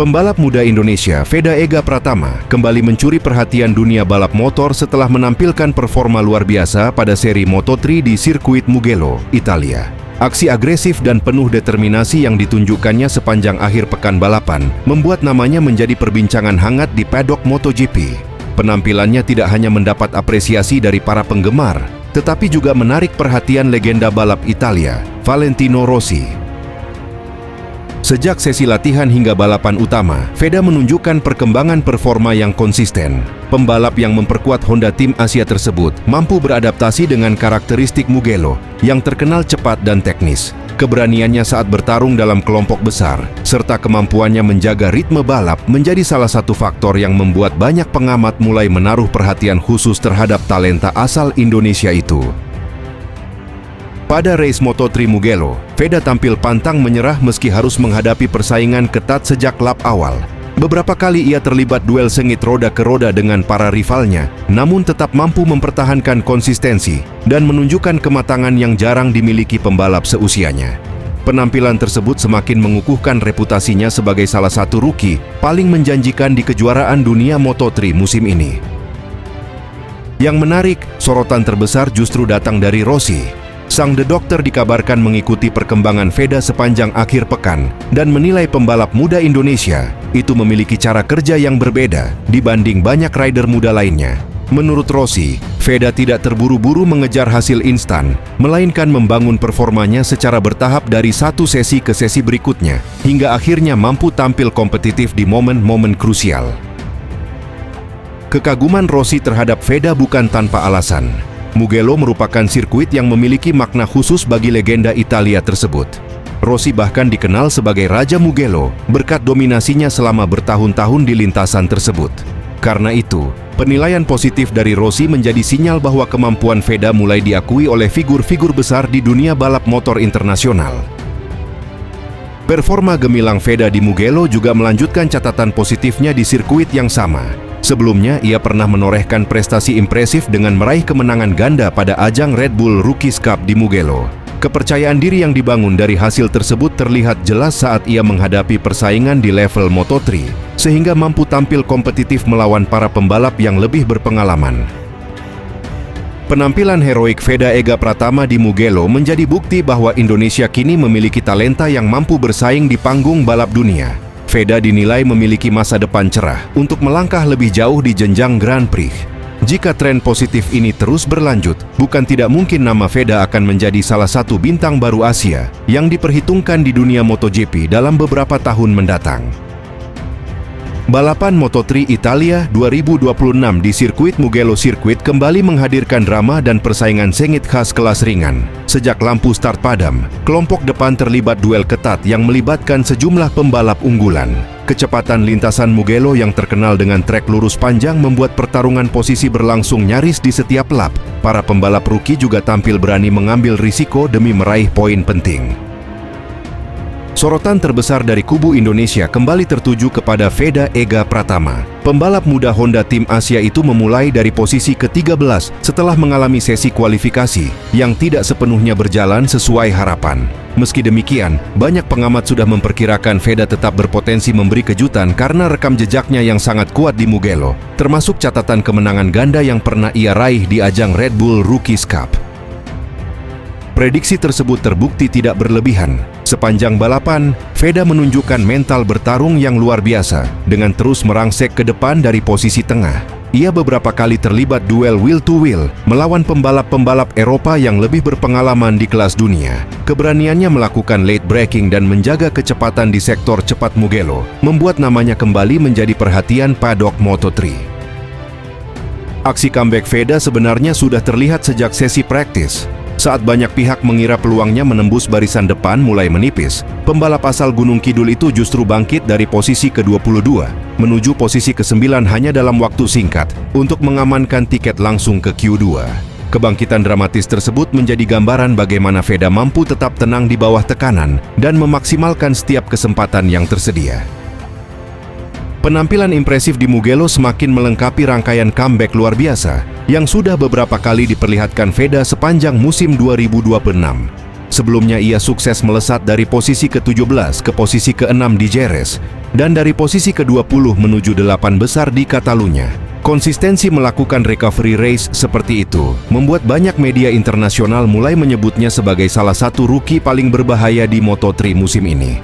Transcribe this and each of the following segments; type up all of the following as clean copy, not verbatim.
Pembalap muda Indonesia, Veda Ega Pratama, kembali mencuri perhatian dunia balap motor setelah menampilkan performa luar biasa pada seri Moto3 di sirkuit Mugello, Italia. Aksi agresif dan penuh determinasi yang ditunjukkannya sepanjang akhir pekan balapan membuat namanya menjadi perbincangan hangat di paddock MotoGP. Penampilannya tidak hanya mendapat apresiasi dari para penggemar, tetapi juga menarik perhatian legenda balap Italia, Valentino Rossi. Sejak sesi latihan hingga balapan utama, Veda menunjukkan perkembangan performa yang konsisten. Pembalap yang memperkuat Honda Tim Asia tersebut mampu beradaptasi dengan karakteristik Mugello yang terkenal cepat dan teknis. Keberaniannya saat bertarung dalam kelompok besar, serta kemampuannya menjaga ritme balap menjadi salah satu faktor yang membuat banyak pengamat mulai menaruh perhatian khusus terhadap talenta asal Indonesia itu. Pada race Moto3 Mugello, Veda tampil pantang menyerah meski harus menghadapi persaingan ketat sejak lap awal. Beberapa kali ia terlibat duel sengit roda ke roda dengan para rivalnya, namun tetap mampu mempertahankan konsistensi dan menunjukkan kematangan yang jarang dimiliki pembalap seusianya. Penampilan tersebut semakin mengukuhkan reputasinya sebagai salah satu rookie paling menjanjikan di kejuaraan dunia Moto3 musim ini. Yang menarik, sorotan terbesar justru datang dari Rossi. Sang The Doctor dikabarkan mengikuti perkembangan Veda sepanjang akhir pekan dan menilai pembalap muda Indonesia itu memiliki cara kerja yang berbeda dibanding banyak rider muda lainnya. Menurut Rossi, Veda tidak terburu-buru mengejar hasil instan, melainkan membangun performanya secara bertahap dari satu sesi ke sesi berikutnya, hingga akhirnya mampu tampil kompetitif di momen-momen krusial. Kekaguman Rossi terhadap Veda bukan tanpa alasan. Mugello merupakan sirkuit yang memiliki makna khusus bagi legenda Italia tersebut. Rossi bahkan dikenal sebagai Raja Mugello berkat dominasinya selama bertahun-tahun di lintasan tersebut. Karena itu, penilaian positif dari Rossi menjadi sinyal bahwa kemampuan Veda mulai diakui oleh figur-figur besar di dunia balap motor internasional. Performa gemilang Veda di Mugello juga melanjutkan catatan positifnya di sirkuit yang sama. Sebelumnya, ia pernah menorehkan prestasi impresif dengan meraih kemenangan ganda pada ajang Red Bull Rookies Cup di Mugello. Kepercayaan diri yang dibangun dari hasil tersebut terlihat jelas saat ia menghadapi persaingan di level Moto3, sehingga mampu tampil kompetitif melawan para pembalap yang lebih berpengalaman. Penampilan heroik Veda Ega Pratama di Mugello menjadi bukti bahwa Indonesia kini memiliki talenta yang mampu bersaing di panggung balap dunia. Veda dinilai memiliki masa depan cerah untuk melangkah lebih jauh di jenjang Grand Prix. Jika tren positif ini terus berlanjut, bukan tidak mungkin nama Veda akan menjadi salah satu bintang baru Asia yang diperhitungkan di dunia MotoGP dalam beberapa tahun mendatang. Balapan Moto3 Italia 2026 di sirkuit Mugello Circuit kembali menghadirkan drama dan persaingan sengit khas kelas ringan. Sejak lampu start padam, kelompok depan terlibat duel ketat yang melibatkan sejumlah pembalap unggulan. Kecepatan lintasan Mugello yang terkenal dengan trek lurus panjang membuat pertarungan posisi berlangsung nyaris di setiap lap. Para pembalap rookie juga tampil berani mengambil risiko demi meraih poin penting. Sorotan terbesar dari kubu Indonesia kembali tertuju kepada Veda Ega Pratama. Pembalap muda Honda Tim Asia itu memulai dari posisi ke-13 setelah mengalami sesi kualifikasi yang tidak sepenuhnya berjalan sesuai harapan. Meski demikian, banyak pengamat sudah memperkirakan Veda tetap berpotensi memberi kejutan karena rekam jejaknya yang sangat kuat di Mugello, termasuk catatan kemenangan ganda yang pernah ia raih di ajang Red Bull Rookies Cup. Prediksi tersebut terbukti tidak berlebihan. Sepanjang balapan, Veda menunjukkan mental bertarung yang luar biasa dengan terus merangsek ke depan dari posisi tengah. Ia beberapa kali terlibat duel wheel-to-wheel melawan pembalap-pembalap Eropa yang lebih berpengalaman di kelas dunia. Keberaniannya melakukan late braking dan menjaga kecepatan di sektor cepat Mugello membuat namanya kembali menjadi perhatian paddock Moto3. Aksi comeback Veda sebenarnya sudah terlihat sejak sesi praktis. Saat banyak pihak mengira peluangnya menembus barisan depan mulai menipis, pembalap asal Gunung Kidul itu justru bangkit dari posisi ke-22 menuju posisi ke-9 hanya dalam waktu singkat untuk mengamankan tiket langsung ke Q2. Kebangkitan dramatis tersebut menjadi gambaran bagaimana Veda mampu tetap tenang di bawah tekanan dan memaksimalkan setiap kesempatan yang tersedia. Penampilan impresif di Mugello semakin melengkapi rangkaian comeback luar biasa yang sudah beberapa kali diperlihatkan Veda sepanjang musim 2026. Sebelumnya ia sukses melesat dari posisi ke-17 ke posisi ke-6 di Jerez. dan dari posisi ke-20 menuju 8 besar di Catalunya. Konsistensi melakukan recovery race seperti itu membuat banyak media internasional mulai menyebutnya sebagai salah satu rookie paling berbahaya di Moto3 musim ini.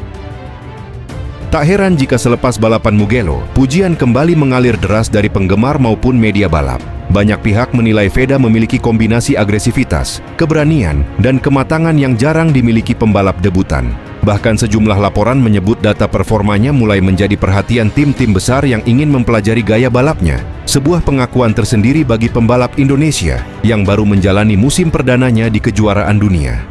Tak heran jika selepas balapan Mugello, pujian kembali mengalir deras dari penggemar maupun media balap. Banyak pihak menilai Veda memiliki kombinasi agresivitas, keberanian, dan kematangan yang jarang dimiliki pembalap debutan. Bahkan sejumlah laporan menyebut data performanya mulai menjadi perhatian tim-tim besar yang ingin mempelajari gaya balapnya. Sebuah pengakuan tersendiri bagi pembalap Indonesia yang baru menjalani musim perdananya di kejuaraan dunia.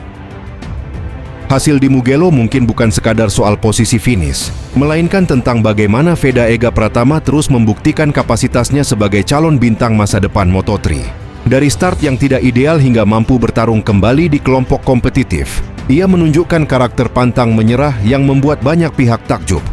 Hasil di Mugello mungkin bukan sekadar soal posisi finish, melainkan tentang bagaimana Veda Ega Pratama terus membuktikan kapasitasnya sebagai calon bintang masa depan Moto3. Dari start yang tidak ideal hingga mampu bertarung kembali di kelompok kompetitif, ia menunjukkan karakter pantang menyerah yang membuat banyak pihak takjub.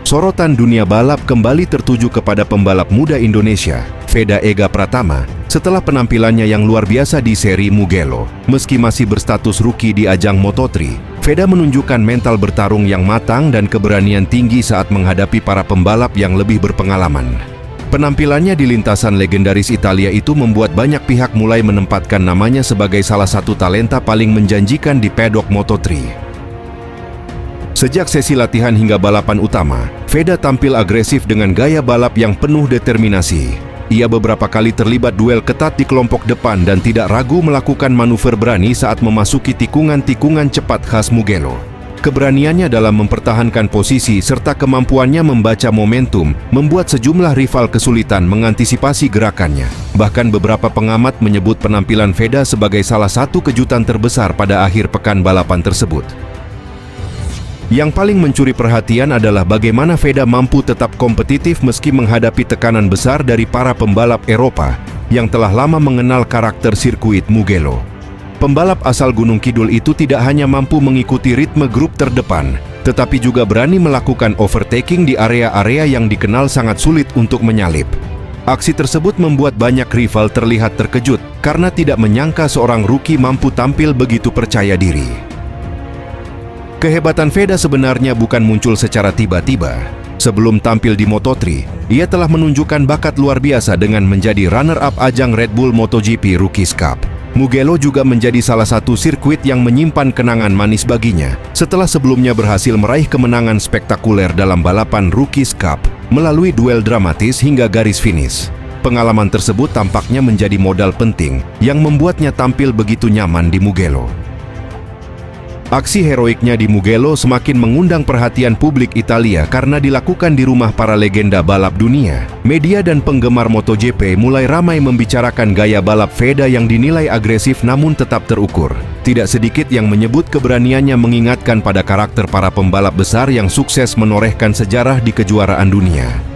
Sorotan dunia balap kembali tertuju kepada pembalap muda Indonesia, Veda Ega Pratama, setelah penampilannya yang luar biasa di seri Mugello. Meski masih berstatus rookie di ajang Moto3, Veda menunjukkan mental bertarung yang matang dan keberanian tinggi saat menghadapi para pembalap yang lebih berpengalaman. Penampilannya di lintasan legendaris Italia itu membuat banyak pihak mulai menempatkan namanya sebagai salah satu talenta paling menjanjikan di pedok Moto3. Sejak sesi latihan hingga balapan utama, Veda tampil agresif dengan gaya balap yang penuh determinasi. Ia beberapa kali terlibat duel ketat di kelompok depan dan tidak ragu melakukan manuver berani saat memasuki tikungan-tikungan cepat khas Mugello. Keberaniannya dalam mempertahankan posisi serta kemampuannya membaca momentum membuat sejumlah rival kesulitan mengantisipasi gerakannya. Bahkan beberapa pengamat menyebut penampilan Veda sebagai salah satu kejutan terbesar pada akhir pekan balapan tersebut. Yang paling mencuri perhatian adalah bagaimana Veda mampu tetap kompetitif meski menghadapi tekanan besar dari para pembalap Eropa yang telah lama mengenal karakter sirkuit Mugello. Pembalap asal Gunung Kidul itu tidak hanya mampu mengikuti ritme grup terdepan, tetapi juga berani melakukan overtaking di area-area yang dikenal sangat sulit untuk menyalip. Aksi tersebut membuat banyak rival terlihat terkejut karena tidak menyangka seorang rookie mampu tampil begitu percaya diri. Kehebatan Veda sebenarnya bukan muncul secara tiba-tiba. Sebelum tampil di Moto3, ia telah menunjukkan bakat luar biasa dengan menjadi runner-up ajang Red Bull MotoGP Rookies Cup. Mugello juga menjadi salah satu sirkuit yang menyimpan kenangan manis baginya setelah sebelumnya berhasil meraih kemenangan spektakuler dalam balapan Rookies Cup melalui duel dramatis hingga garis finish. Pengalaman tersebut tampaknya menjadi modal penting yang membuatnya tampil begitu nyaman di Mugello. Aksi heroiknya di Mugello semakin mengundang perhatian publik Italia karena dilakukan di rumah para legenda balap dunia. Media dan penggemar MotoGP mulai ramai membicarakan gaya balap Veda yang dinilai agresif namun tetap terukur. Tidak sedikit yang menyebut keberaniannya mengingatkan pada karakter para pembalap besar yang sukses menorehkan sejarah di kejuaraan dunia.